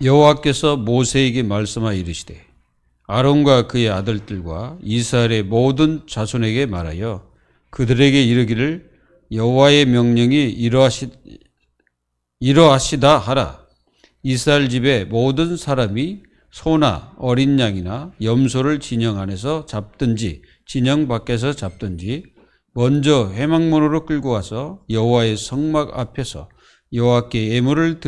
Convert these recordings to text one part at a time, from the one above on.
여호와께서 모세에게 말씀하여 이르시되 아론과 그의 아들들과 이스라엘의 모든 자손에게 말하여 그들에게 이르기를 여호와의 명령이 이러하시다 하라. 이스라엘 집의 모든 사람이 소나 어린 양이나 염소를 진영 안에서 잡든지 진영 밖에서 잡든지 먼저 회막문으로 끌고 가서 여호와의 성막 앞에서 여호와께 예물을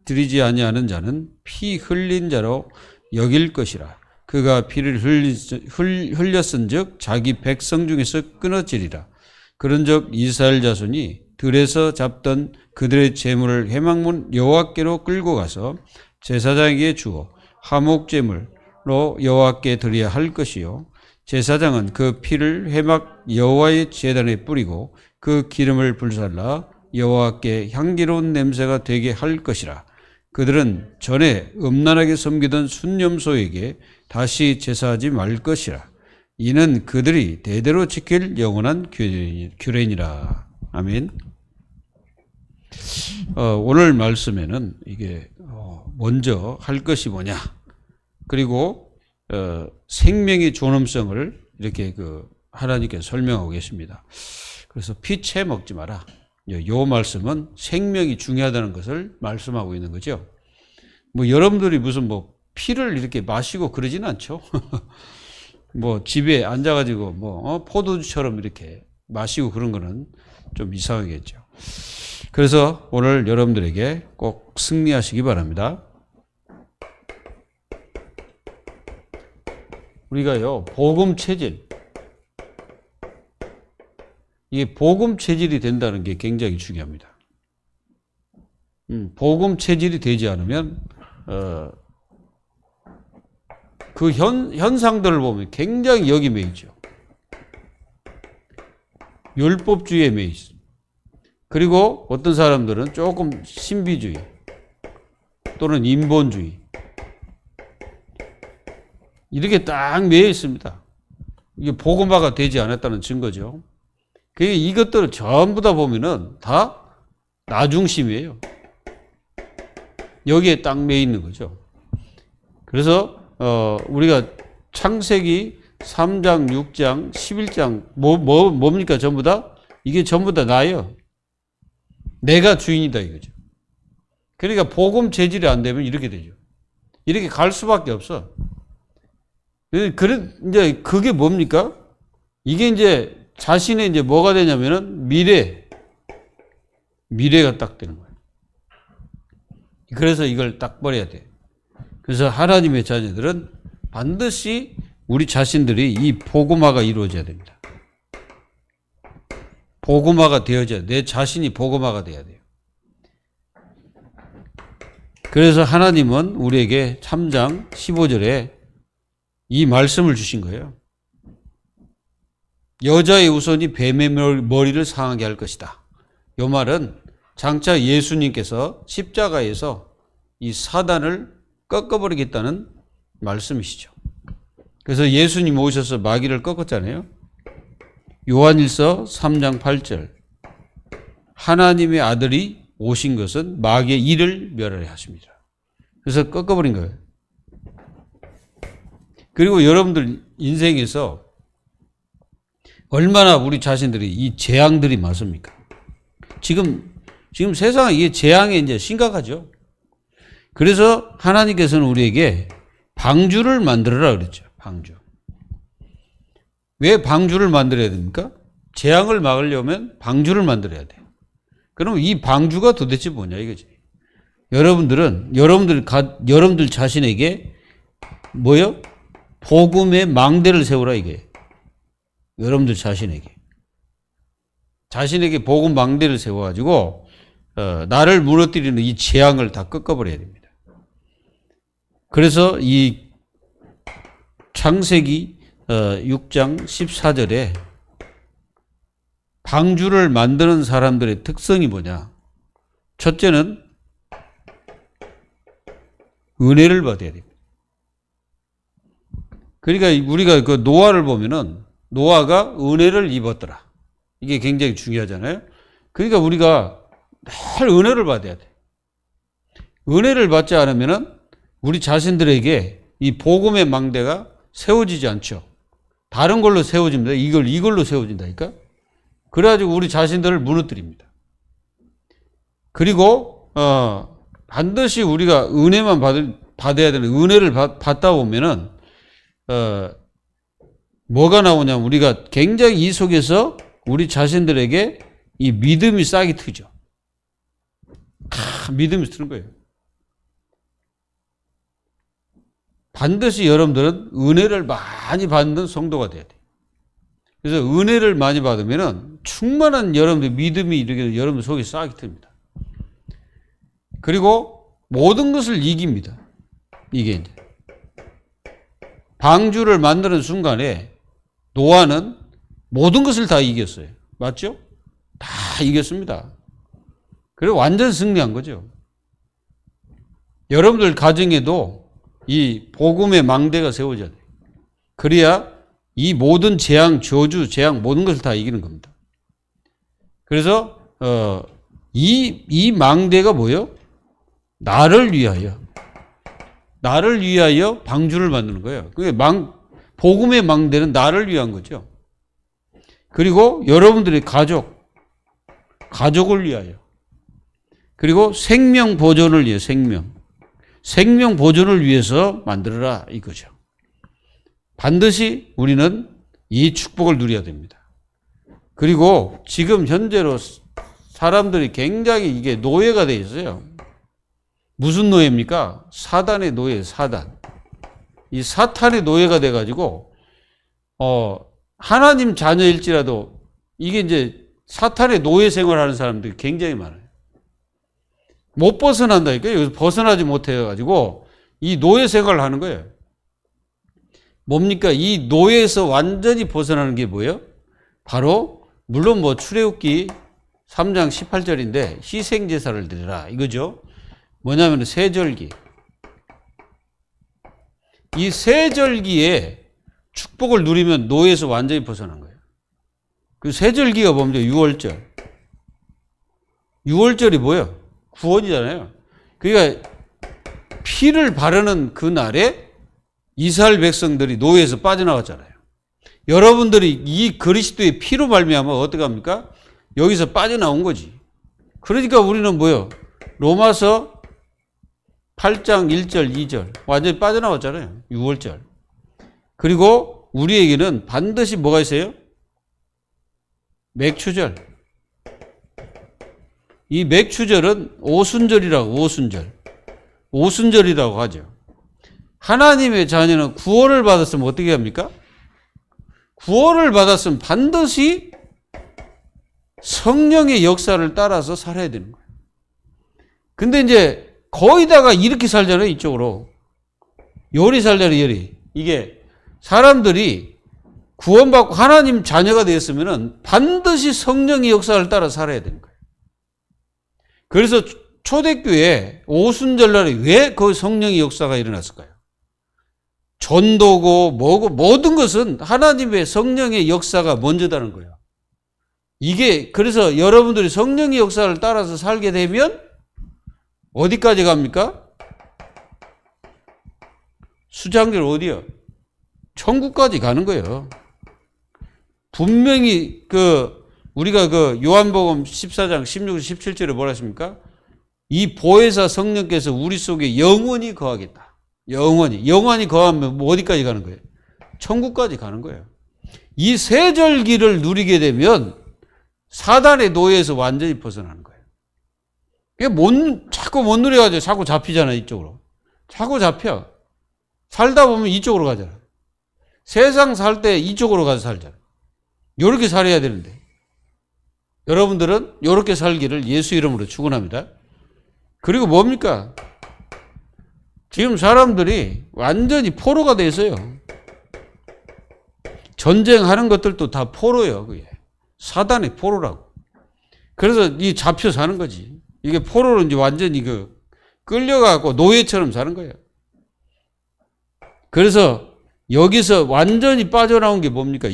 드리지 아니하는 자는 피 흘린 자로 여길 것이라. 그가 피를 흘렸은즉 자기 백성 중에서 끊어지리라. 그런즉 이스라엘 자손이 들에서 잡던 그들의 재물을 회막문 여호와께로 끌고 가서 제사장에게 주어 화목제물로 여호와께 드려야 할 것이요 제사장은 그 피를 회막 여호와의 제단에 뿌리고 그 기름을 불살라 여호와께 향기로운 냄새가 되게 할 것이라. 그들은 전에 음란하게 섬기던 순념소에게 다시 제사하지 말 것이라. 이는 그들이 대대로 지킬 영원한 규례니라. 아멘. 오늘 말씀에는 이게 먼저 할 것이 뭐냐, 그리고 생명의 존엄성을 이렇게 하나님께서 설명하고 계십니다. 그래서 피채 먹지 마라. 요 말씀은 생명이 중요하다는 것을 말씀하고 있는 거죠. 여러분들이 무슨 피를 이렇게 마시고 그러진 않죠. 집에 앉아가지고 포도주처럼 이렇게 마시고 그런 거는 좀 이상하겠죠. 그래서 오늘 여러분들에게 꼭 승리하시기 바랍니다. 우리가요, 복음 체질, 이게 복음 체질이 된다는 게 굉장히 중요합니다. 복음 체질이 되지 않으면 그 현상들을 보면 굉장히 여기 매이죠. 율법주의에 매이 있습니다. 그리고 어떤 사람들은 조금 신비주의 또는 인본주의 이렇게 딱 매여 있습니다. 이게 복음화가 되지 않았다는 증거죠. 이것들을 전부 다 보면은 다 나중심이에요. 여기에 딱 매여 있는 거죠. 그래서 우리가 창세기 3장, 6장, 11장 뭡니까? 전부 다? 이게 전부 다 나예요. 내가 주인이다 이거죠. 그러니까 복음 재질이 안 되면 이렇게 되죠. 이렇게 갈 수밖에 없어. 이제 그게 뭡니까? 이게 이제 자신의 이제 뭐가 되냐면은 미래가 딱 되는 거예요. 그래서 이걸 딱 버려야 돼. 그래서 하나님의 자녀들은 반드시 우리 자신들이 이 복음화가 이루어져야 됩니다. 복음화가 되어져야 돼. 내 자신이 복음화가 돼야 돼요. 그래서 하나님은 우리에게 3장 15절에 이 말씀을 주신 거예요. 여자의 우선이 뱀의 머리를 상하게 할 것이다. 이 말은 장차 예수님께서 십자가에서 이 사단을 꺾어버리겠다는 말씀이시죠. 그래서 예수님 오셔서 마귀를 꺾었잖아요. 요한일서 3장 8절 하나님의 아들이 오신 것은 마귀의 일을 멸하려 하십니다. 그래서 꺾어버린 거예요. 그리고 여러분들 인생에서 얼마나 우리 자신들이 이 재앙들이 많습니까? 지금 세상에 이게 재앙이 이제 심각하죠. 그래서 하나님께서는 우리에게 방주를 만들어라 그랬죠. 방주. 왜 방주를 만들어야 됩니까? 재앙을 막으려면 방주를 만들어야 돼요. 그럼 이 방주가 도대체 뭐냐 이거지. 여러분들 자신에게 뭐요? 복음의 망대를 세우라 이게. 여러분들 자신에게 복음 망대를 세워가지고 나를 무너뜨리는 이 재앙을 다 꺾어버려야 됩니다. 그래서 이 창세기 6장 14절에 방주를 만드는 사람들의 특성이 뭐냐? 첫째는 은혜를 받아야 됩니다. 그러니까 우리가 그 노아를 보면은 노아가 은혜를 입었더라. 이게 굉장히 중요하잖아요. 그러니까 우리가 늘 은혜를 받아야 돼. 은혜를 받지 않으면은 우리 자신들에게 이 복음의 망대가 세워지지 않죠. 다른 걸로 세워집니다. 이걸로 세워진다니까. 그래가지고 우리 자신들을 무너뜨립니다. 그리고 반드시 우리가 은혜만 받아야 되는, 은혜를 받다 보면은 뭐가 나오냐면 우리가 굉장히 이 속에서 우리 자신들에게 이 믿음이 싹이 트죠. 믿음이 트는 거예요. 반드시 여러분들은 은혜를 많이 받는 성도가 돼야 돼요. 그래서 은혜를 많이 받으면은 충만한 여러분들 믿음이 이렇게 여러분 속에 싹이 틉니다. 그리고 모든 것을 이깁니다. 이게 이제 방주를 만드는 순간에 노아는 모든 것을 다 이겼어요. 맞죠? 다 이겼습니다. 그리고 완전 승리한 거죠. 여러분들 가정에도 이 복음의 망대가 세워져야 돼요. 그래야 이 모든 재앙, 저주, 재앙 모든 것을 다 이기는 겁니다. 그래서 이 망대가 뭐예요? 나를 위하여 방주를 만드는 거예요. 그게 복음의 망대는 나를 위한 거죠. 그리고 여러분들의 가족을 위하여. 그리고 생명 보존을 위해 생명 보존을 위해서 만들어라 이거죠. 반드시 우리는 이 축복을 누려야 됩니다. 그리고 지금 현재로 사람들이 굉장히 이게 노예가 돼 있어요. 무슨 노예입니까? 사단의 노예, 사단. 이 사탄의 노예가 돼가지고 하나님 자녀일지라도 이게 이제 사탄의 노예 생활하는 사람들이 굉장히 많아요. 못 벗어난다니까요. 여기서 벗어나지 못해가지고 이 노예 생활을 하는 거예요. 뭡니까? 이 노예에서 완전히 벗어나는 게 뭐예요? 바로 물론 뭐 출애굽기 3장 18절인데 희생제사를 드리라 이거죠. 뭐냐면 세절기. 이 세절기에 축복을 누리면 노예에서 완전히 벗어난 거예요. 그 세절기가 뭡니까? 6월절. 6월절이 뭐예요? 구원이잖아요. 그러니까 피를 바르는 그 날에 이스라엘 백성들이 노예에서 빠져나왔잖아요. 여러분들이 이 그리스도의 피로 말미암아 어떻게 합니까? 여기서 빠져나온 거지. 그러니까 우리는 뭐예요? 로마서 8장 1절 2절 완전히 빠져나왔잖아요. 6월절. 그리고 우리에게는 반드시 뭐가 있어요? 맥추절. 이 맥추절은 오순절이라고 하죠. 하나님의 자녀는 구원을 받았으면 어떻게 합니까? 구원을 받았으면 반드시 성령의 역사를 따라서 살아야 되는 거예요. 근데 이제 거의다가 이렇게 살잖아요. 이쪽으로. 요리 살잖아요. 요리. 이게 사람들이 구원받고 하나님 자녀가 되었으면 반드시 성령의 역사를 따라 살아야 되는 거예요. 그래서 초대교회 오순절날에 왜 그 성령의 역사가 일어났을까요? 전도고 뭐고 모든 것은 하나님의 성령의 역사가 먼저다는 거예요. 이게 그래서 여러분들이 성령의 역사를 따라서 살게 되면 어디까지 갑니까? 수장들 어디요? 천국까지 가는 거예요. 분명히 우리가 요한복음 14장 16, 17절에 뭐라 했습니까? 이 보혜사 성령께서 우리 속에 영원히 거하겠다. 영원히 거하면 뭐 어디까지 가는 거예요? 천국까지 가는 거예요. 이 세절기를 누리게 되면 사단의 노예에서 완전히 벗어나는 거예요. 자꾸 못 누려가지고 자꾸 잡히잖아, 이쪽으로. 자꾸 잡혀. 살다 보면 이쪽으로 가잖아. 세상 살 때 이쪽으로 가서 살잖아. 요렇게 살아야 되는데. 여러분들은 요렇게 살기를 예수 이름으로 축원합니다. 그리고 뭡니까? 지금 사람들이 완전히 포로가 돼 있어요. 전쟁하는 것들도 다 포로예요. 그게. 사단의 포로라고. 그래서 이 잡혀 사는 거지. 이게 포로로 이제 완전히 끌려가고 노예처럼 사는 거예요. 그래서 여기서 완전히 빠져나온 게 뭡니까?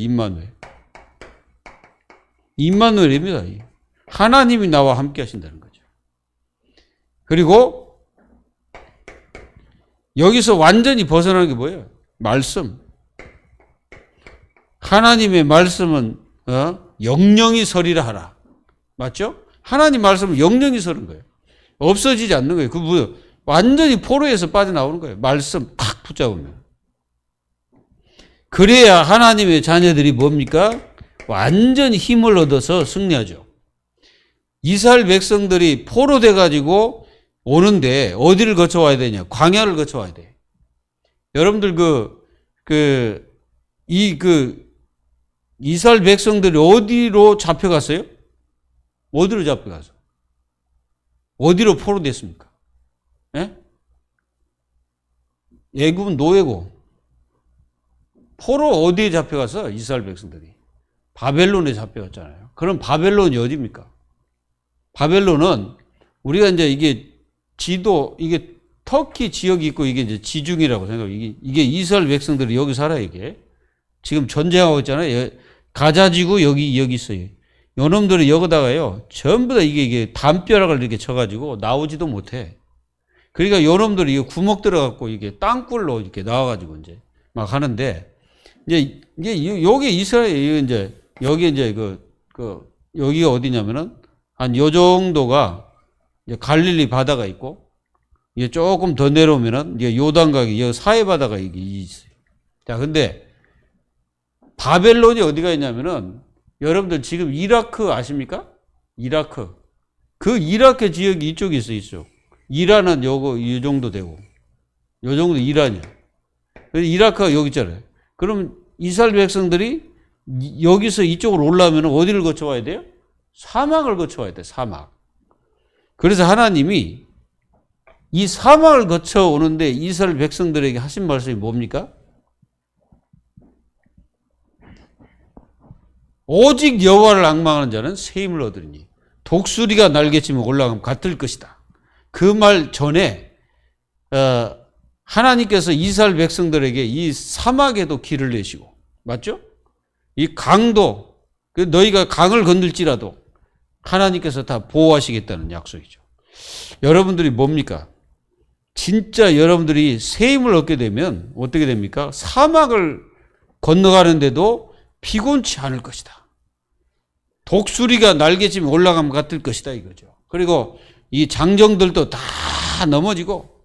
임마누엘입니다. 하나님이 나와 함께 하신다는 거죠. 그리고 여기서 완전히 벗어나는 게 뭐예요? 말씀. 하나님의 말씀은 영영이 서리라 하라. 맞죠? 하나님 말씀은 영영이 서는 거예요. 없어지지 않는 거예요. 그 뭐예요? 완전히 포로에서 빠져나오는 거예요. 말씀 탁 붙잡으면. 그래야 하나님의 자녀들이 뭡니까? 완전히 힘을 얻어서 승리하죠. 이스라엘 백성들이 포로돼 가지고 오는데 어디를 거쳐와야 되냐? 광야를 거쳐와야 돼. 여러분들 이스라엘 백성들이 어디로 잡혀갔어요? 어디로 잡혀가서? 어디로 포로됐습니까? 예? 애굽은 노예고. 포로 어디에 잡혀가서 이스라엘 백성들이? 바벨론에 잡혀갔잖아요. 그럼 바벨론이 어디입니까? 바벨론은 우리가 이제 이게 지도, 이게 터키 지역이 있고 이게 이제 지중이라고 생각해요. 이게 이스라엘 백성들이 여기 살아요, 이게. 지금 전쟁하고 있잖아요. 가자지구 여기 있어요. 요놈들이 여기다가요, 전부 다 이게 담벼락을 이렇게 쳐가지고 나오지도 못해. 그러니까 요놈들이 구멍 들어갖고 이게 땅굴로 이렇게 나와가지고 이제 막 하는데, 이제 여기 이스라엘, 이제, 여기 이제 여기가 어디냐면은 한 요 정도가 이제 갈릴리 바다가 있고, 이게 조금 더 내려오면은 이제 요단강이, 여기 사해 바다가 이게 있어요. 자, 근데 바벨론이 어디가 있냐면은 여러분들 지금 이라크 아십니까? 이라크. 그 이라크 지역이 이쪽에 있어, 이쪽. 이란은 이 정도 되고. 요 정도 이란이야. 이라크가 여기 있잖아요. 그럼 이스라엘 백성들이 여기서 이쪽으로 올라오면 어디를 거쳐와야 돼요? 사막을 거쳐와야 돼, 사막. 그래서 하나님이 이 사막을 거쳐오는데 이스라엘 백성들에게 하신 말씀이 뭡니까? 오직 여호와를 앙망하는 자는 새 힘을 얻으리니 독수리가 날개치며 올라가면 같을 것이다. 그 말 전에 하나님께서 이스라엘 백성들에게 이 사막에도 길을 내시고, 맞죠? 이 강도, 너희가 강을 건들지라도 하나님께서 다 보호하시겠다는 약속이죠. 여러분들이 뭡니까? 진짜 여러분들이 새 힘을 얻게 되면 어떻게 됩니까? 사막을 건너가는데도 피곤치 않을 것이다. 독수리가 날개치며 올라가면 같을 것이다, 이거죠. 그리고 이 장정들도 다 넘어지고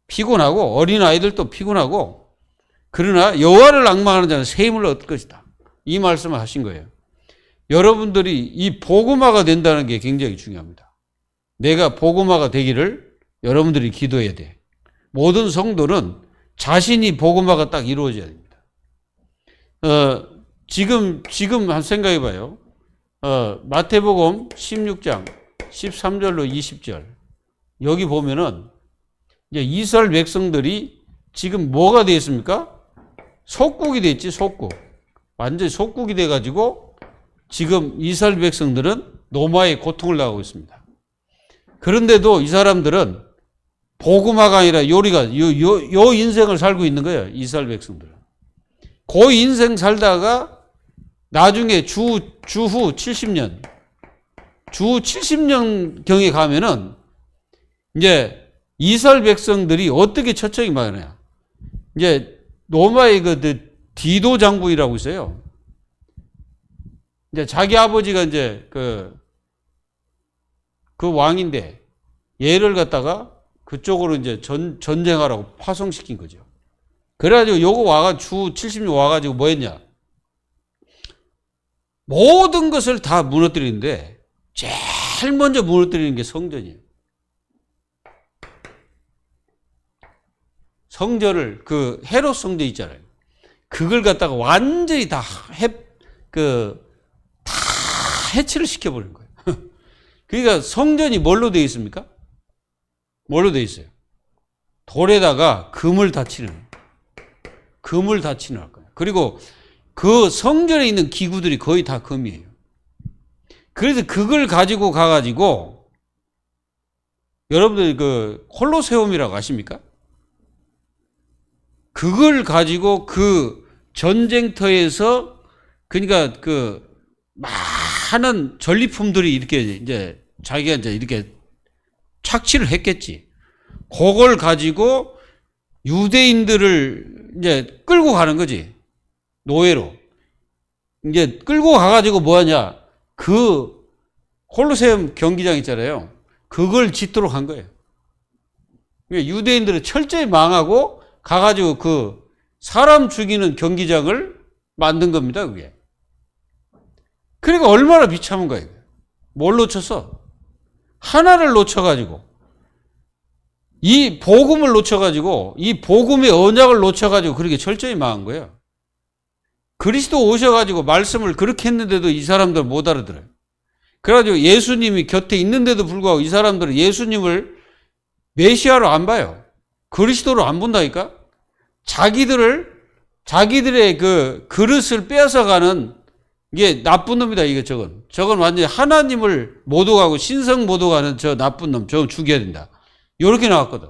피곤하고 어린아이들도 피곤하고, 그러나 여호와를 앙망하는 자는 새 힘을 얻을 것이다. 이 말씀을 하신 거예요. 여러분들이 이 복음화가 된다는 게 굉장히 중요합니다. 내가 복음화가 되기를 여러분들이 기도해야 돼. 모든 성도는 자신이 복음화가 딱 이루어져야 됩니다. 지금 한 생각해 봐요. 마태복음 16장 13절로 20절. 여기 보면은 이제 이스라엘 백성들이 지금 뭐가 되어 있습니까? 속국이 되어 있지, 속국. 완전히 속국이 돼 가지고 지금 이스라엘 백성들은 노마의 고통을 당하고 있습니다. 그런데도 이 사람들은 복음화가 아니라 요 인생을 살고 있는 거예요, 이스라엘 백성들은. 그 인생 살다가 나중에 주후 70년, 주 70년경에 가면은 이제 이스라엘 백성들이 어떻게 처청이 많아요. 이제 로마의 디도 장군이라고 있어요. 이제 자기 아버지가 이제 그 왕인데 얘를 갖다가 그쪽으로 이제 전쟁하라고 파송시킨 거죠. 그래가지고 요거 와가 주 70년 와가지고 뭐 했냐? 모든 것을 다 무너뜨리는데 제일 먼저 무너뜨리는 게 성전이에요. 성전을, 헤롯 성전 있잖아요. 그걸 갖다가 완전히 다 해체를 시켜버린 거예요. 그러니까 성전이 뭘로 되어 있습니까? 뭘로 되어 있어요? 돌에다가 금을 다 치는 거예요. 그리고 그 성전에 있는 기구들이 거의 다 금이에요. 그래서 그걸 가지고 가가지고, 여러분들 콜로세움이라고 아십니까? 그걸 가지고 그 전쟁터에서, 그러니까 많은 전리품들이 이렇게 이제 자기가 이제 이렇게 착취를 했겠지. 그걸 가지고 유대인들을 이제 끌고 가는 거지. 노예로. 이제 끌고 가가지고 뭐 하냐. 그 콜로세움 경기장 있잖아요. 그걸 짓도록 한 거예요. 유대인들은 철저히 망하고 가가지고 그 사람 죽이는 경기장을 만든 겁니다, 그게. 그러니까 얼마나 비참한 거예요. 뭘 놓쳤어? 하나를 놓쳐가지고, 이 복음을 놓쳐가지고, 이 복음의 언약을 놓쳐가지고 그렇게 철저히 망한 거예요. 그리스도 오셔가지고 말씀을 그렇게 했는데도 이 사람들 못 알아들어요. 그래가지고 예수님이 곁에 있는데도 불구하고 이 사람들은 예수님을 메시아로 안 봐요. 그리스도로 안 본다니까? 자기들의 그 그릇을 빼앗아가는 이게 나쁜 놈이다, 이게 저건. 저건 완전히 하나님을 모독하고 신성 모독하는 저 나쁜 놈, 저건 죽여야 된다. 요렇게 나왔거든.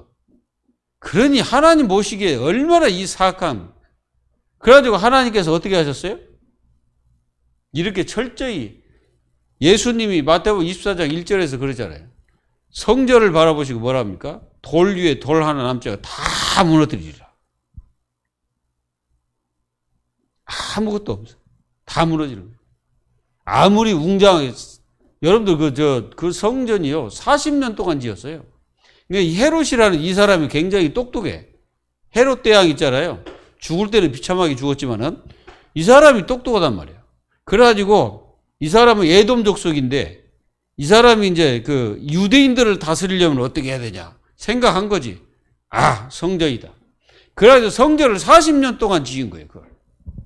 그러니 하나님 보시기에 얼마나 이 사악한, 그래가지고 하나님께서 어떻게 하셨어요? 이렇게 철저히 예수님이 마태복음 24장 1절에서 그러잖아요. 성전을 바라보시고 뭐라 합니까? 돌 위에 돌 하나 남지 않고 다 무너뜨리리라. 아무것도 없어. 다 무너지는 거예요. 아무리 웅장하게, 여러분들 그 성전이요, 40년 동안 지었어요. 그러니까 헤롯이라는 이 사람이 굉장히 똑똑해. 헤롯 대왕 있잖아요. 죽을 때는 비참하게 죽었지만은 이 사람이 똑똑하단 말이에요. 그래가지고 이 사람은 에돔 족속인데 이 사람이 이제 그 유대인들을 다스리려면 어떻게 해야 되냐 생각한 거지. 아, 성전이다. 그래가지고 성전을 40년 동안 지은 거예요, 그걸.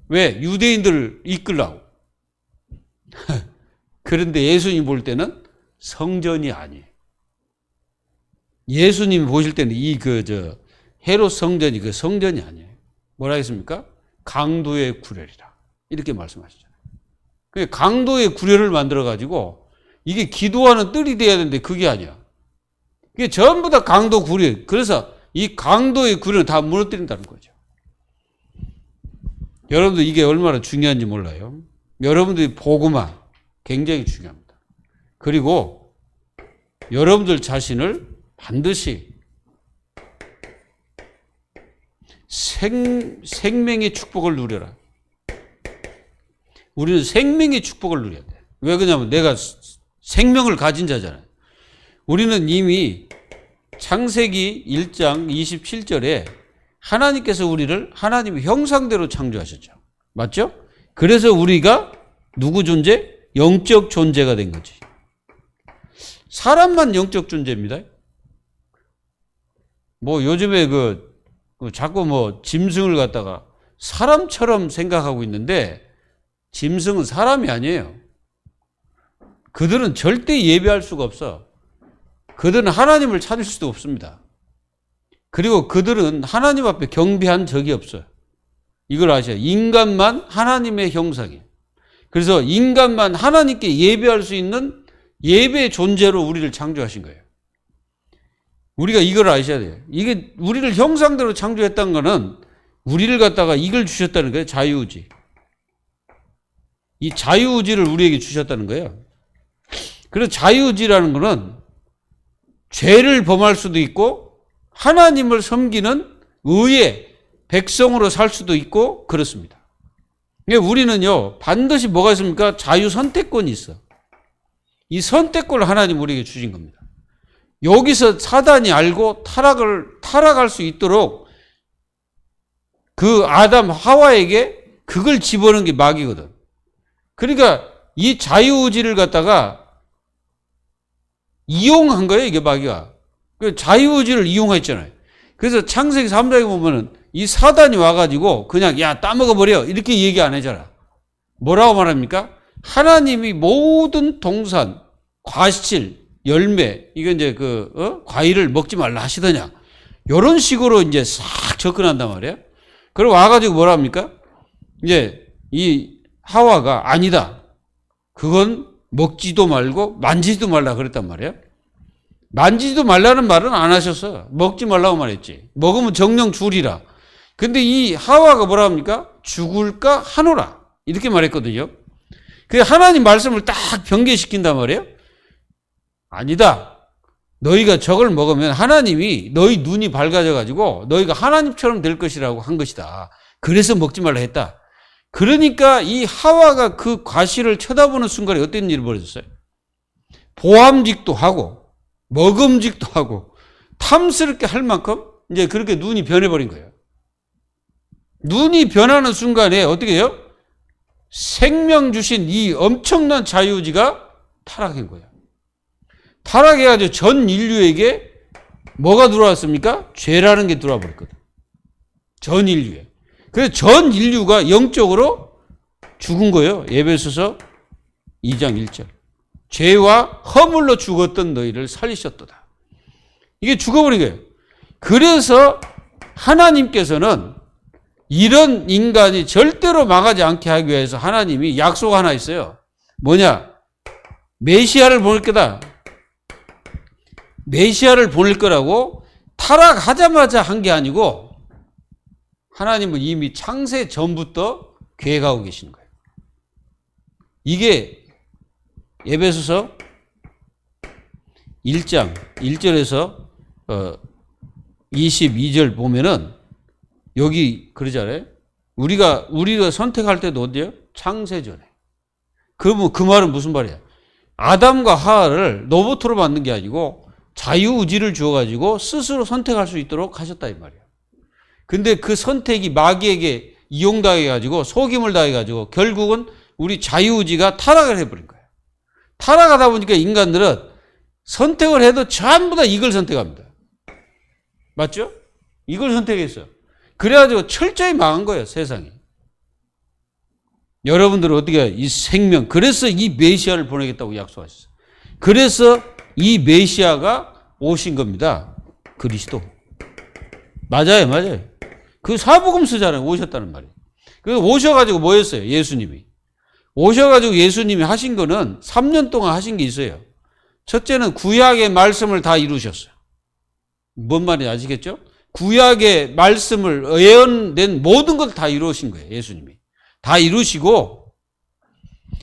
왜? 유대인들을 이끌라고. 그런데 예수님 볼 때는 성전이 아니에요. 예수님이 보실 때는 헤롯 성전이 그 성전이 아니에요. 뭐라 했습니까? 강도의 구렬이라. 이렇게 말씀하시잖아요. 강도의 구렬을 만들어가지고 이게 기도하는 뜰이 돼야 되는데 그게 아니야. 이게 전부 다 강도 구렬. 그래서 이 강도의 구렬을 다 무너뜨린다는 거죠. 여러분들 이게 얼마나 중요한지 몰라요. 여러분들이 복음화 굉장히 중요합니다. 그리고 여러분들 자신을 반드시 생명의 축복을 누려라. 우리는 생명의 축복을 누려야 돼. 왜 그러냐면 내가 생명을 가진 자잖아요. 우리는 이미 창세기 1장 27절에 하나님께서 우리를 하나님의 형상대로 창조하셨죠. 맞죠? 그래서 우리가 누구 존재? 영적 존재가 된 거지. 사람만 영적 존재입니다. 뭐 요즘에 자꾸 뭐 짐승을 갖다가 사람처럼 생각하고 있는데 짐승은 사람이 아니에요. 그들은 절대 예배할 수가 없어. 그들은 하나님을 찾을 수도 없습니다. 그리고 그들은 하나님 앞에 경배한 적이 없어요. 이걸 아셔야 해요. 인간만 하나님의 형상이에요. 그래서 인간만 하나님께 예배할 수 있는 예배의 존재로 우리를 창조하신 거예요. 우리가 이걸 아셔야 돼요. 이게 우리를 형상대로 창조했다는 거는 우리를 갖다가 이걸 주셨다는 거예요. 자유의지. 이 자유의지를 우리에게 주셨다는 거예요. 그래서 자유의지라는 거는 죄를 범할 수도 있고 하나님을 섬기는 의의 백성으로 살 수도 있고 그렇습니다. 우리는요 반드시 뭐가 있습니까? 자유 선택권이 있어. 이 선택권을 하나님 우리에게 주신 겁니다. 여기서 사단이 알고 타락할 수 있도록 그 아담 하와에게 그걸 집어넣은 게 마귀거든. 그러니까 이 자유의지를 갖다가 이용한 거예요, 이게 마귀가. 그 자유의지를 이용했잖아요. 그래서 창세기 3장에 보면은 이 사단이 와가지고 그냥 야 따먹어버려 이렇게 얘기 안 하잖아. 뭐라고 말합니까? 하나님이 모든 동산, 과실, 열매 이건 이제 과일을 먹지 말라 하시더냐. 이런 식으로 이제 싹 접근한단 말이에요. 그리고 와가지고 뭐라 합니까? 이제 이 하와가 아니다. 그건 먹지도 말고 만지지도 말라 그랬단 말이에요. 만지지도 말라는 말은 안 하셨어. 먹지 말라고 말했지. 먹으면 정령 죽으리라. 근데 이 하와가 뭐라 합니까? 죽을까 하노라. 이렇게 말했거든요. 그 하나님 말씀을 딱 변개시킨단 말이에요. 아니다. 너희가 저걸 먹으면 하나님이 너희 눈이 밝아져 가지고 너희가 하나님처럼 될 것이라고 한 것이다. 그래서 먹지 말라 했다. 그러니까 이 하와가 그 과실을 쳐다보는 순간에 어떤 일이 벌어졌어요? 보암직도 하고 먹음직도 하고 탐스럽게 할 만큼 이제 그렇게 눈이 변해버린 거예요. 눈이 변하는 순간에 어떻게 해요? 생명 주신 이 엄청난 자유의지가 타락한 거예요. 타락해가지고 전 인류에게 뭐가 들어왔습니까? 죄라는 게 들어와 버렸거든. 전 인류에. 그래서 전 인류가 영적으로 죽은 거예요. 에베소서 2장 1절. 죄와 허물로 죽었던 너희를 살리셨도다. 이게 죽어버린 거예요. 그래서 하나님께서는 이런 인간이 절대로 망하지 않게 하기 위해서 하나님이 약속 하나 있어요. 뭐냐? 메시아를 보낼 거다. 메시아를 보낼 거라고 타락하자마자 한 게 아니고 하나님은 이미 창세 전부터 계획하고 계시는 거예요. 이게 에베소서 1장 1절에서 22절 보면은 여기 그러잖아요. 우리가 선택할 때도 어디요? 창세전에. 그 말은 무슨 말이야? 아담과 하와를 로봇으로 만든 게 아니고 자유의지를 주어가지고 스스로 선택할 수 있도록 하셨다 이 말이야. 근데 그 선택이 마귀에게 이용당해가지고 속임을 당해가지고 결국은 우리 자유의지가 타락을 해버린 거예요. 타락하다 보니까 인간들은 선택을 해도 전부 다 이걸 선택합니다. 맞죠? 이걸 선택했어요. 그래가지고 철저히 망한 거예요, 세상이. 여러분들은 어떻게 해요? 이 생명, 그래서 이 메시아를 보내겠다고 약속하셨어요. 그래서 이 메시아가 오신 겁니다. 그리스도. 맞아요. 그 사복음 쓰잖아요. 오셨다는 말이에요. 그래서 오셔가지고 뭐 했어요? 예수님이. 오셔가지고 예수님이 하신 거는 3년 동안 하신 게 있어요. 첫째는 구약의 말씀을 다 이루셨어요. 뭔 말인지 아시겠죠? 구약의 말씀을 예언된 모든 걸 다 이루신 거예요. 예수님이. 다 이루시고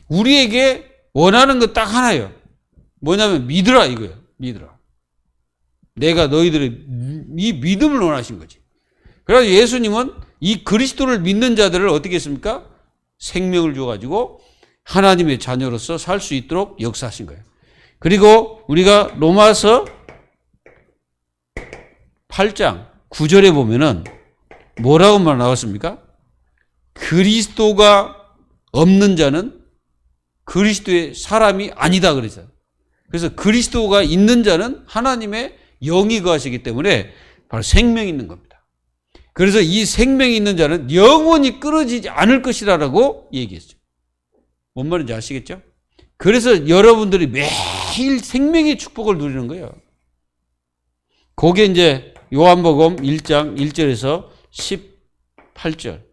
우리에게 원하는 거 딱 하나예요. 뭐냐면 믿으라 이거예요. 믿으라. 내가 너희들의 이 믿음을 원하신 거지. 그래서 예수님은 이 그리스도를 믿는 자들을 어떻게 했습니까? 생명을 줘가지고 하나님의 자녀로서 살 수 있도록 역사하신 거예요. 그리고 우리가 로마서 8장 9절에 보면은 뭐라고 말 나왔습니까? 그리스도가 없는 자는 그리스도의 사람이 아니다 그랬어요. 그래서 그리스도가 있는 자는 하나님의 영이 거하시기 때문에 바로 생명이 있는 겁니다. 그래서 이 생명이 있는 자는 영원히 끊어지지 않을 것이라고 얘기했죠. 뭔 말인지 아시겠죠? 그래서 여러분들이 매일 생명의 축복을 누리는 거예요. 그게 이제 요한복음 1장 1절에서 18절.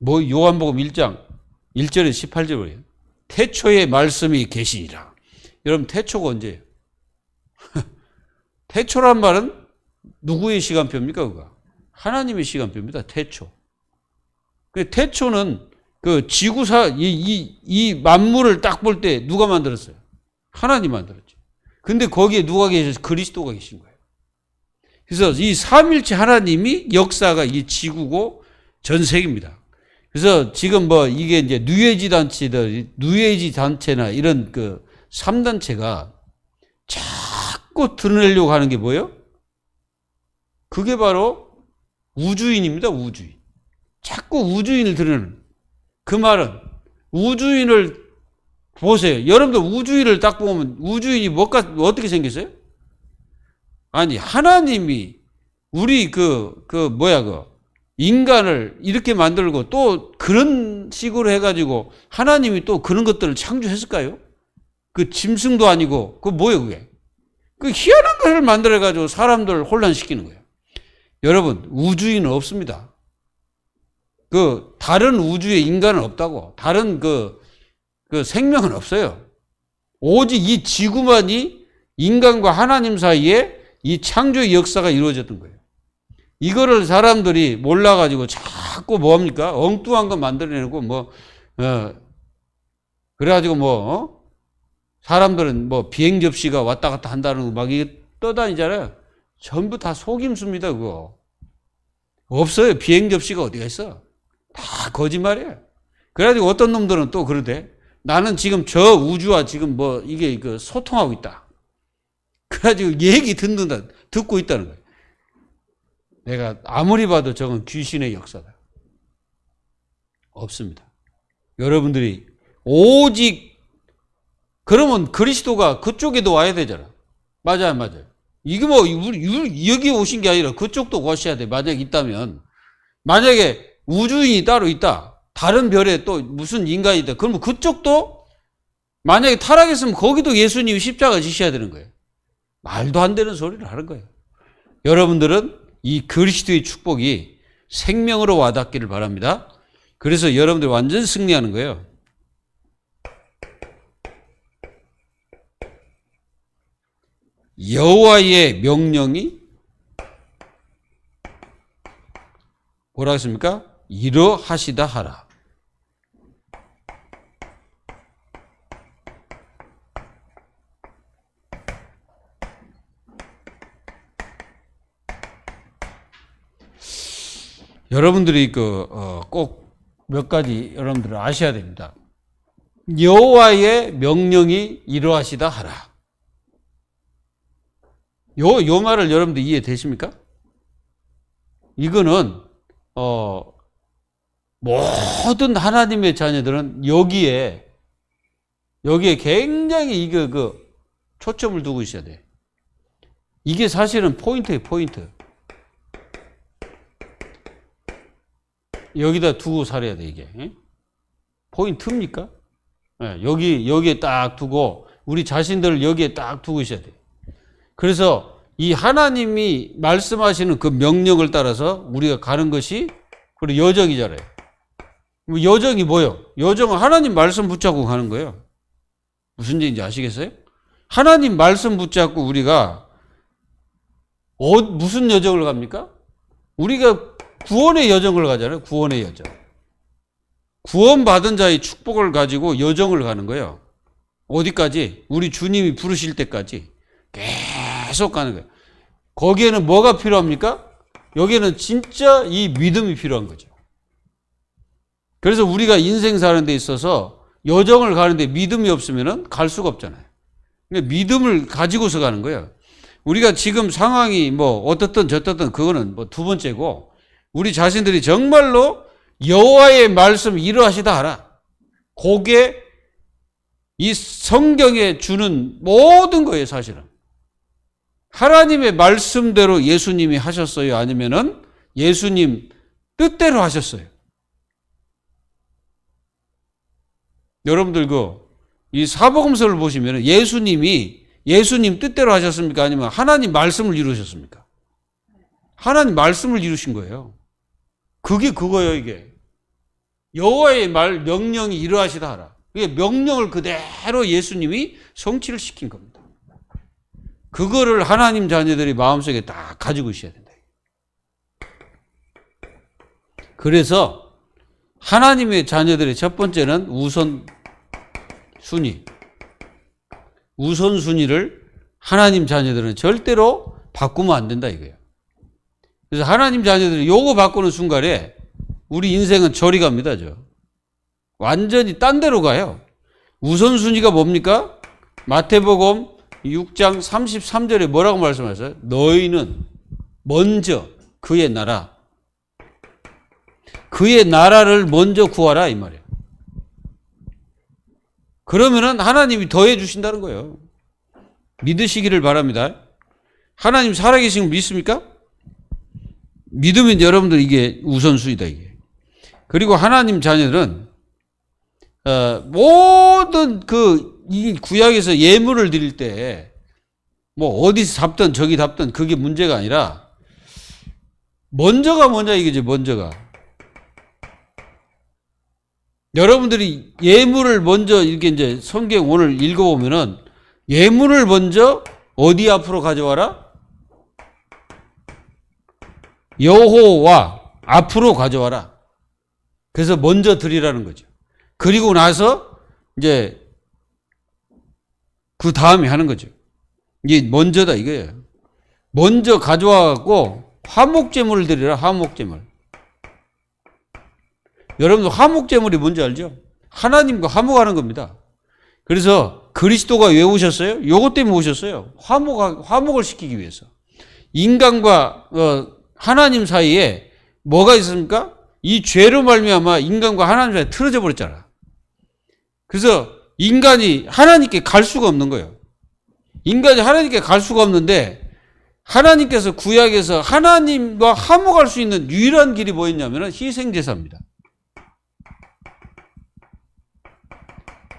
뭐 요한복음 1장 1절에서 18절이에요. 태초에 말씀이 계시니라. 여러분 태초가 언제예요? 태초란 말은 누구의 시간표입니까? 그거? 하나님의 시간표입니다. 태초. 태초는 그 지구사 이 만물을 딱 볼 때 누가 만들었어요? 하나님 만들었죠. 근데 거기에 누가 계셔서 그리스도가 계신 거예요. 그래서 이 삼일체 하나님이 역사가 이 지구고 전 세계입니다. 그래서 지금 뭐 이게 이제 뉴에이지 단체나 이런 그 3단체가 자꾸 드러내려고 하는 게 뭐예요? 그게 바로 우주인입니다. 우주인. 자꾸 우주인을 드러내는. 그 말은 우주인을 보세요. 여러분들 우주인을 딱 보면 우주인이 어떻게 생겼어요? 아니 하나님이 우리 인간을 이렇게 만들고 또 그런 식으로 해가지고 하나님이 또 그런 것들을 창조했을까요? 그 짐승도 아니고 그 뭐예요 그게? 그 희한한 것을 만들어가지고 사람들을 혼란시키는 거예요. 여러분 우주인은 없습니다. 그 다른 우주에 인간은 없다고. 다른 그 생명은 없어요. 오직 이 지구만이 인간과 하나님 사이에 이 창조의 역사가 이루어졌던 거예요. 이거를 사람들이 몰라가지고 자꾸 뭡니까? 엉뚱한 거 만들어내고 그래가지고 사람들은 뭐 비행 접시가 왔다 갔다 한다는 거 막 이게 떠다니잖아요. 전부 다 속임수입니다, 그거. 없어요. 비행 접시가 어디가 있어? 다 거짓말이에요. 그래가지고 어떤 놈들은 또 그러대. 나는 지금 저 우주와 지금 뭐 이게 그 소통하고 있다. 그래가지고 얘기 듣고 있다는 거예요. 내가 아무리 봐도 저건 귀신의 역사다. 없습니다. 여러분들이 오직 그러면 그리스도가 그쪽에도 와야 되잖아. 맞아요, 맞아요. 이게 뭐 여기 오신 게 아니라 그쪽도 오셔야 돼. 만약에 있다면. 만약에 우주인이 따로 있다. 다른 별에 또 무슨 인간이 있다. 그러면 그쪽도 만약에 타락했으면 거기도 예수님이 십자가 지셔야 되는 거예요. 말도 안 되는 소리를 하는 거예요. 여러분들은 이 그리스도의 축복이 생명으로 와닿기를 바랍니다. 그래서 여러분들 완전 승리하는 거예요. 여호와의 명령이 뭐라 했습니까? 이러하시다 하라. 여러분들이 꼭 몇 가지 여러분들은 아셔야 됩니다. 여호와의 명령이 이러하시다 하라. 요 말을 여러분들 이해되십니까? 이거는 모든 하나님의 자녀들은 여기에 굉장히 초점을 두고 있어야 돼. 이게 사실은 포인트예요, 포인트. 여기다 두고 살아야 돼, 이게. 포인트입니까? 여기에 딱 두고, 우리 자신들을 여기에 딱 두고 있어야 돼. 그래서 이 하나님이 말씀하시는 그 명령을 따라서 우리가 가는 것이, 그리고 여정이잖아요. 여정이 뭐예요? 여정은 하나님 말씀 붙잡고 가는 거예요. 무슨 얘기인지 아시겠어요? 하나님 말씀 붙잡고 우리가, 무슨 여정을 갑니까? 우리가 구원의 여정을 가잖아요. 구원의 여정. 구원받은 자의 축복을 가지고 여정을 가는 거예요. 어디까지? 우리 주님이 부르실 때까지 계속 가는 거예요. 거기에는 뭐가 필요합니까? 여기에는 진짜 이 믿음이 필요한 거죠. 그래서 우리가 인생 사는 데 있어서 여정을 가는데 믿음이 없으면 갈 수가 없잖아요. 그러니까 믿음을 가지고서 가는 거예요. 우리가 지금 상황이 뭐 어떻든 저떻든 그거는 뭐 두 번째고, 우리 자신들이 정말로 여호와의 말씀 이러하시다 하라. 그게 이 성경에 주는 모든 거예요, 사실은. 하나님의 말씀대로 예수님이 하셨어요? 아니면은 예수님 뜻대로 하셨어요? 여러분들 이 사복음서를 보시면 예수님 뜻대로 하셨습니까? 아니면 하나님 말씀을 이루셨습니까? 하나님 말씀을 이루신 거예요. 그게 그거예요, 이게. 여호와의 명령이 이러하시다 하라. 이게 명령을 그대로 예수님이 성취를 시킨 겁니다. 그거를 하나님 자녀들이 마음속에 딱 가지고 있어야 된다. 그래서 하나님의 자녀들의 첫 번째는 우선순위를 하나님 자녀들은 절대로 바꾸면 안 된다 이거예요. 그래서 하나님 자녀들이 요거 바꾸는 순간에 우리 인생은 저리 갑니다. 완전히 딴 데로 가요. 우선순위가 뭡니까? 마태복음 6장 33절에 뭐라고 말씀하셨어요? 너희는 먼저 그의 나라를 먼저 구하라 이 말이에요. 그러면은 하나님이 더해 주신다는 거예요. 믿으시기를 바랍니다. 하나님 살아계신 걸 믿습니까? 믿으면 여러분들 이게 우선순위다 이게. 그리고 하나님 자녀들은 모든 이 구약에서 예물을 드릴 때 뭐 어디서 잡든 저기 잡든 그게 문제가 아니라 먼저가 뭐냐 이거지. 먼저가 여러분들이 예물을 먼저 이렇게 이제 성경 오늘 읽어보면은 예물을 먼저 어디 앞으로 가져와라? 여호와 앞으로 가져와라. 그래서 먼저 드리라는 거죠. 그리고 나서 이제 그 다음에 하는 거죠. 이게 먼저다 이거예요. 먼저 가져와갖고 화목제물을 드리라. 화목제물. 여러분들 화목제물이 뭔지 알죠? 하나님과 화목하는 겁니다. 그래서 그리스도가 왜 오셨어요? 요것 때문에 오셨어요. 화목을 시키기 위해서. 인간과 하나님 사이에 뭐가 있습니까? 이 죄로 말미암아 인간과 하나님 사이에 틀어져 버렸잖아. 그래서 인간이 하나님께 갈 수가 없는 거예요. 인간이 하나님께 갈 수가 없는데 하나님께서 구약에서 하나님과 화목할 수 있는 유일한 길이 뭐였냐면 희생제사입니다.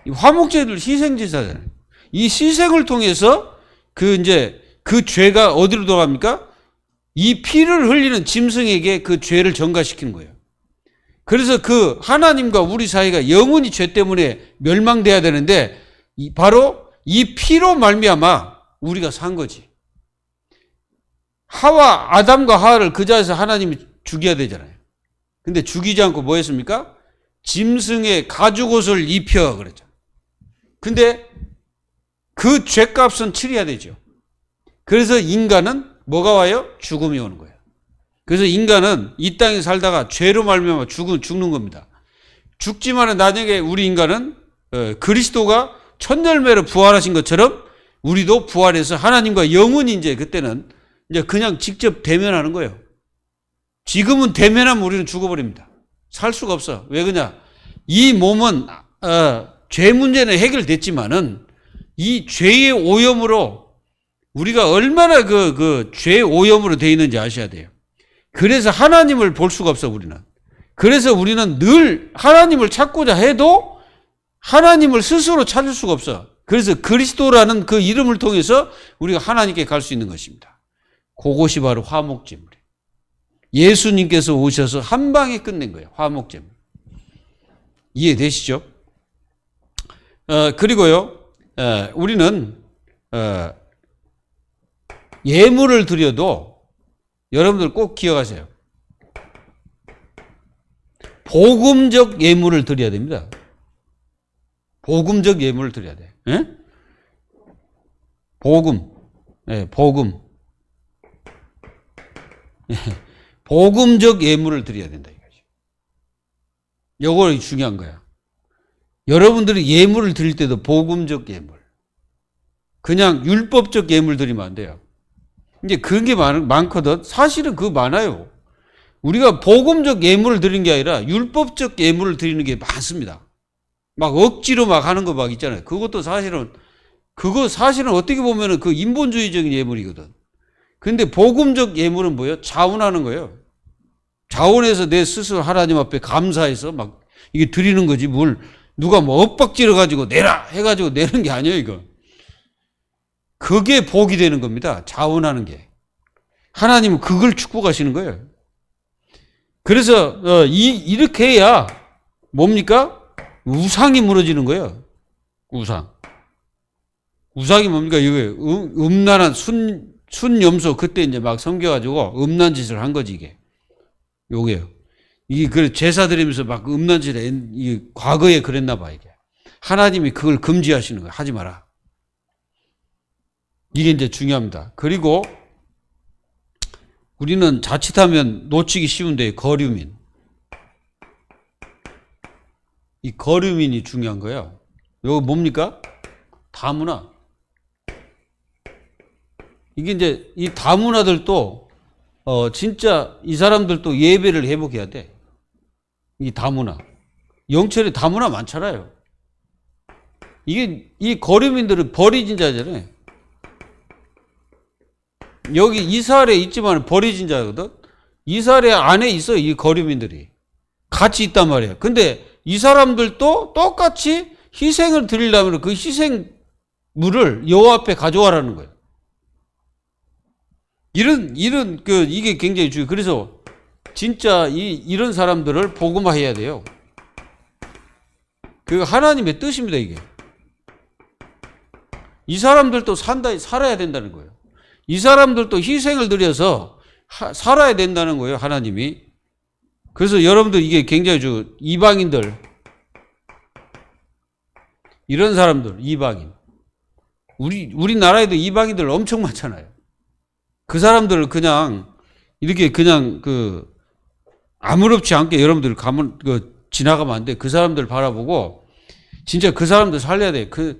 이 화목제들 희생제사잖아요. 이 희생을 통해서 그 죄가 어디로 돌아갑니까? 이 피를 흘리는 짐승에게 그 죄를 전가시키는 거예요. 그래서 그 하나님과 우리 사이가 영원히 죄 때문에 멸망돼야 되는데 바로 이 피로 말미암아 우리가 산 거지. 아담과 하와를 그 자리에서 하나님이 죽여야 되잖아요. 근데 죽이지 않고 뭐 했습니까? 짐승의 가죽옷을 입혀 그랬죠. 근데 그 죄값은 치러야 되죠. 그래서 인간은 뭐가 와요? 죽음이 오는 거예요. 그래서 인간은 이 땅에 살다가 죄로 말미암아 죽는 겁니다. 죽지만은 나중에 우리 인간은 그리스도가 천열매로 부활하신 것처럼 우리도 부활해서 하나님과 영원히 이제 그때는 이제 그냥 직접 대면하는 거예요. 지금은 대면하면 우리는 죽어버립니다. 살 수가 없어. 왜 그러냐? 이 몸은 죄 문제는 해결됐지만은 이 죄의 오염으로 우리가 얼마나 그 죄의 오염으로 되어 있는지 아셔야 돼요. 그래서 하나님을 볼 수가 없어 우리는. 그래서 우리는 늘 하나님을 찾고자 해도 하나님을 스스로 찾을 수가 없어. 그래서 그리스도라는 그 이름을 통해서 우리가 하나님께 갈 수 있는 것입니다. 그것이 바로 화목제물이에요. 예수님께서 오셔서 한 방에 끝낸 거예요. 화목제물. 이해되시죠? 그리고요, 우리는 예물을 드려도 여러분들 꼭 기억하세요. 복음적 예물을 드려야 됩니다. 복음적 예물을 드려야 돼. 예? 복음. 예, 복음. 예, 복음적 예물을 드려야 된다 이거죠. 요거 중요한 거야. 여러분들이 예물을 드릴 때도 복음적 예물. 그냥 율법적 예물 드리면 안 돼요. 이제 그게 많거든. 사실은 그거 많아요. 우리가 복음적 예물을 드리는 게 아니라 율법적 예물을 드리는 게 많습니다. 막 억지로 막 하는 거 막 있잖아요. 그거 사실은 어떻게 보면은 그 인본주의적인 예물이거든. 근데 복음적 예물은 뭐예요? 자원하는 거예요. 자원해서 내 스스로 하나님 앞에 감사해서 막 이게 드리는 거지. 뭘 누가 뭐 엇박지러 가지고 내라 해가지고 내는 게 아니에요, 이거. 그게 복이 되는 겁니다. 자원하는 게. 하나님은 그걸 축복하시는 거예요. 그래서 이렇게 해야 뭡니까? 우상이 무너지는 거예요. 우상이 뭡니까? 이거 음란한 순염소 그때 이제 막 섬겨가지고 음란 짓을 한 거지 이게. 요게요. 이게 그 제사 드리면서 막 음란 짓을 이게 과거에 그랬나 봐 이게. 하나님이 그걸 금지하시는 거예요. 하지 마라. 이게 이제 중요합니다. 그리고 우리는 자칫하면 놓치기 쉬운데 거류민. 이 거류민이 중요한 거예요. 이거 뭡니까? 다문화. 이게 이제 이 다문화들도 진짜 이 사람들도 예배를 회복해야 돼. 이 다문화. 영철에 다문화 많잖아요. 이게 이 거류민들은 버리진 자잖아요. 여기 이스라엘에 있지만 버리진 자거든. 이스라엘 안에 있어 이 거류민들이 같이 있단 말이에요. 근데 이 사람들도 똑같이 희생을 드리려면 그 희생물을 여호와 앞에 가져와라는 거예요. 이게 굉장히 중요해요. 그래서 진짜 이런 사람들을 복음화해야 돼요. 그 하나님의 뜻입니다, 이게. 이 사람들도 살아야 된다는 거예요. 이 사람들도 희생을 드려서 살아야 된다는 거예요, 하나님이. 그래서 여러분들 이게 굉장히 이방인들, 이런 사람들, 이방인. 우리나라에도 이방인들 엄청 많잖아요. 그 사람들을 그냥 이렇게 그냥 아무렇지 않게 여러분들 가면 지나가면 안 돼. 그 사람들 바라보고 진짜 그 사람들 살려야 돼. 그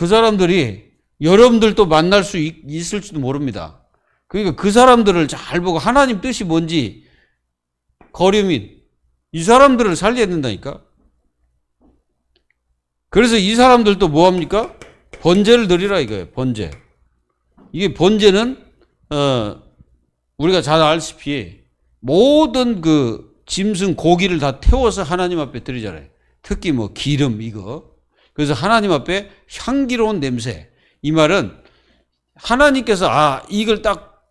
사람들이 여러분들도 만날 수 있을지도 모릅니다. 그러니까 그 사람들을 잘 보고 하나님 뜻이 뭔지 거류민 이 사람들을 살려야 된다니까. 그래서 이 사람들도 뭐 합니까? 번제를 드리라 이거예요. 번제. 이게 번제는 우리가 잘 알다시피 모든 짐승 고기를 다 태워서 하나님 앞에 드리잖아요. 특히 뭐 기름 이거. 그래서 하나님 앞에 향기로운 냄새. 이 말은 하나님께서 이걸 딱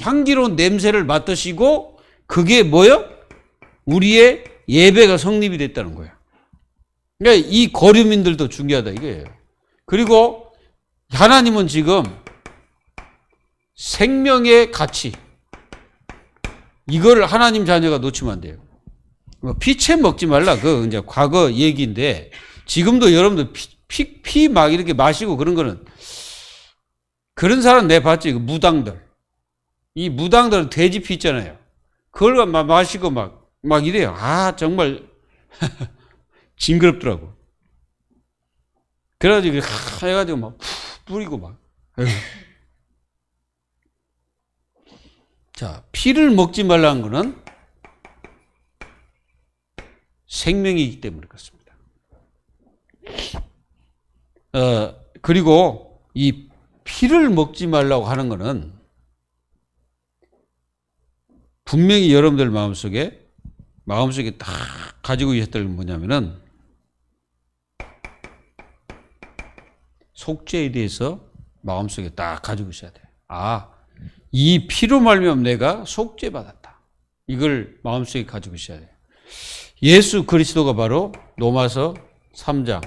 향기로운 냄새를 맡으시고 그게 뭐요? 우리의 예배가 성립이 됐다는 거예요. 그러니까 이 거류민들도 중요하다 이거예요. 그리고 하나님은 지금 생명의 가치 이걸 하나님 자녀가 놓치면 안 돼요. 피채 먹지 말라 이제 과거 얘기인데 지금도 여러분들 피 막 이렇게 마시고 그런 거는 그런 사람 내봤지 무당들 이 무당들은 돼지 피 있잖아요. 그걸 마시고 막 이래요. 정말 징그럽더라고. 그래가지고 해가지고 막 뿌리고 막. 자, 피를 먹지 말라는 거는 생명이기 때문에 그렇습니다. 그리고 이 피를 먹지 말라고 하는 거는 분명히 여러분들 마음속에 딱 가지고 있었던 게 뭐냐면은 속죄에 대해서 마음속에 딱 가지고 있어야 돼요. 이 피로 말미암아 내가 속죄받았다. 이걸 마음속에 가지고 있어야 돼요. 예수 그리스도가 바로 로마서 3장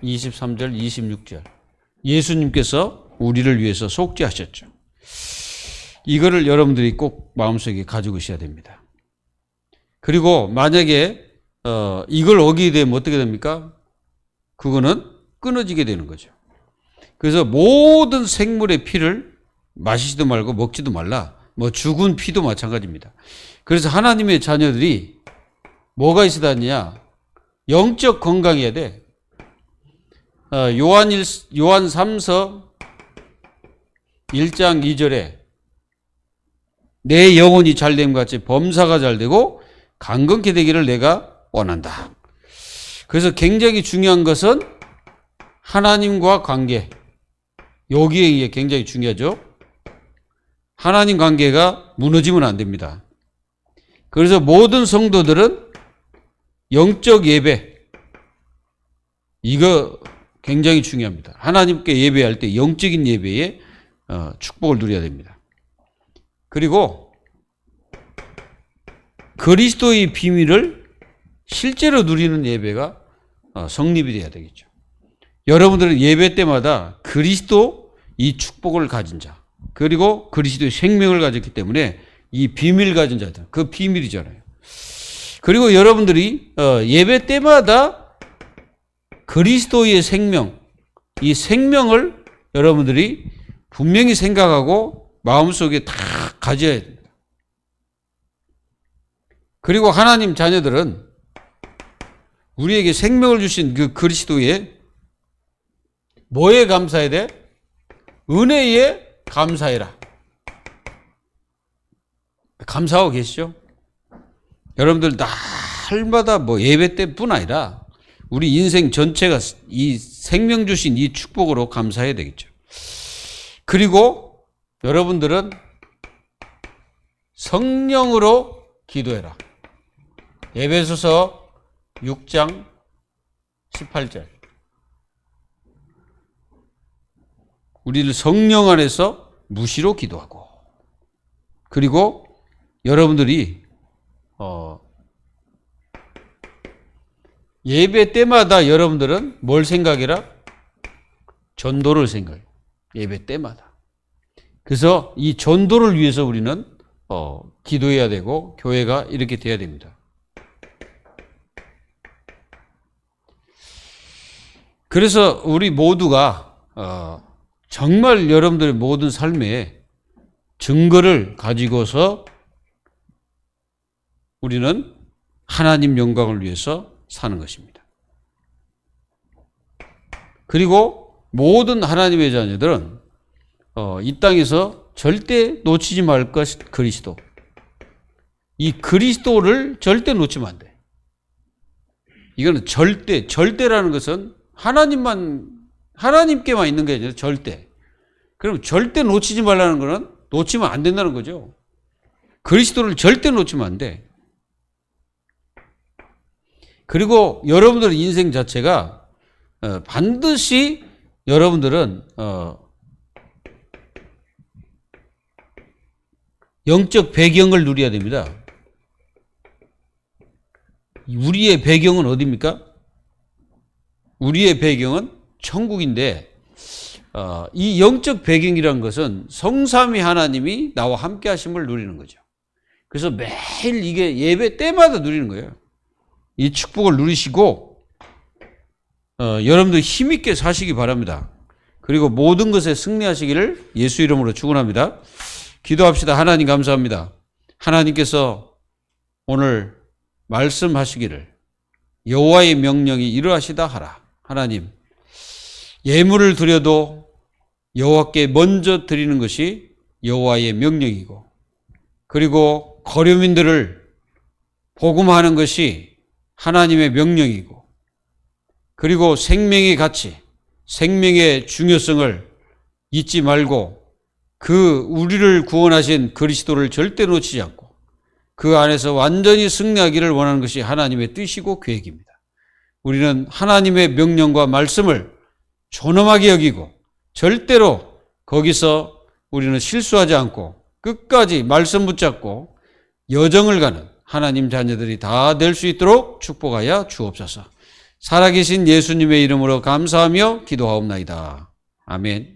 23절 26절 예수님께서 우리를 위해서 속죄하셨죠. 이거를 여러분들이 꼭 마음속에 가지고 있어야 됩니다. 그리고 만약에 이걸 어기게 되면 어떻게 됩니까? 그거는 끊어지게 되는 거죠. 그래서 모든 생물의 피를 마시지도 말고 먹지도 말라. 뭐 죽은 피도 마찬가지입니다. 그래서 하나님의 자녀들이 뭐가 있어야 하느냐? 영적 건강해야 돼. 요한 3서 1장 2절에 내 영혼이 잘됨 같이 범사가 잘되고 강건케 되기를 내가 원한다. 그래서 굉장히 중요한 것은 하나님과 관계. 여기에 굉장히 중요하죠. 하나님 관계가 무너지면 안 됩니다. 그래서 모든 성도들은 영적 예배 이거 굉장히 중요합니다. 하나님께 예배할 때 영적인 예배에 축복을 누려야 됩니다. 그리고 그리스도의 비밀을 실제로 누리는 예배가 성립이 돼야 되겠죠. 여러분들은 예배 때마다 그리스도 이 축복을 가진 자 그리고 그리스도의 생명을 가졌기 때문에 이 비밀 가진 자들 그 비밀이잖아요. 그리고 여러분들이 예배 때마다 그리스도의 생명 이 생명을 여러분들이 분명히 생각하고 마음속에 다 가져야 됩니다. 그리고 하나님 자녀들은 우리에게 생명을 주신 그 그리스도의 뭐에 감사해야 돼? 은혜에 감사해라. 감사하고 계시죠? 여러분들 날마다 뭐 예배 때뿐 아니라 우리 인생 전체가 이 생명 주신 이 축복으로 감사해야 되겠죠. 그리고 여러분들은 성령으로 기도해라. 에베소서 6장 18절. 우리를 성령 안에서 무시로 기도하고 그리고 여러분들이 예배 때마다 여러분들은 뭘 생각해라? 전도를 생각해요. 예배 때마다. 그래서 이 전도를 위해서 우리는 기도해야 되고 교회가 이렇게 돼야 됩니다. 그래서 우리 모두가 정말 여러분들의 모든 삶에 증거를 가지고서 우리는 하나님 영광을 위해서 사는 것입니다. 그리고 모든 하나님의 자녀들은 이 땅에서 절대 놓치지 말 것 그리스도. 이 그리스도를 절대 놓치면 안 돼. 이거는 절대라는 것은 하나님께만 있는 게 아니라 절대. 그럼 절대 놓치지 말라는 거는 놓치면 안 된다는 거죠. 그리스도를 절대 놓치면 안 돼. 그리고 여러분들의 인생 자체가 반드시 여러분들은 영적 배경을 누려야 됩니다. 우리의 배경은 어디입니까? 우리의 배경은 천국인데 이 영적 배경이라는 것은 성삼위 하나님이 나와 함께 하심을 누리는 거죠. 그래서 매일 이게 예배 때마다 누리는 거예요. 이 축복을 누리시고 여러분들 힘있게 사시기 바랍니다. 그리고 모든 것에 승리하시기를 예수 이름으로 축원합니다. 기도합시다. 하나님 감사합니다. 하나님께서 오늘 말씀하시기를 여호와의 명령이 이러하시다 하라. 하나님, 예물을 드려도 여호와께 먼저 드리는 것이 여호와의 명령이고, 그리고 거류민들을 복음하는 것이 하나님의 명령이고, 그리고 생명의 가치, 생명의 중요성을 잊지 말고 우리를 구원하신 그리스도를 절대 놓치지 않고 그 안에서 완전히 승리하기를 원하는 것이 하나님의 뜻이고 계획입니다. 우리는 하나님의 명령과 말씀을 존엄하게 여기고 절대로 거기서 우리는 실수하지 않고 끝까지 말씀 붙잡고 여정을 가는 하나님 자녀들이 다 될 수 있도록 축복하여 주옵소서. 살아계신 예수님의 이름으로 감사하며 기도하옵나이다. 아멘.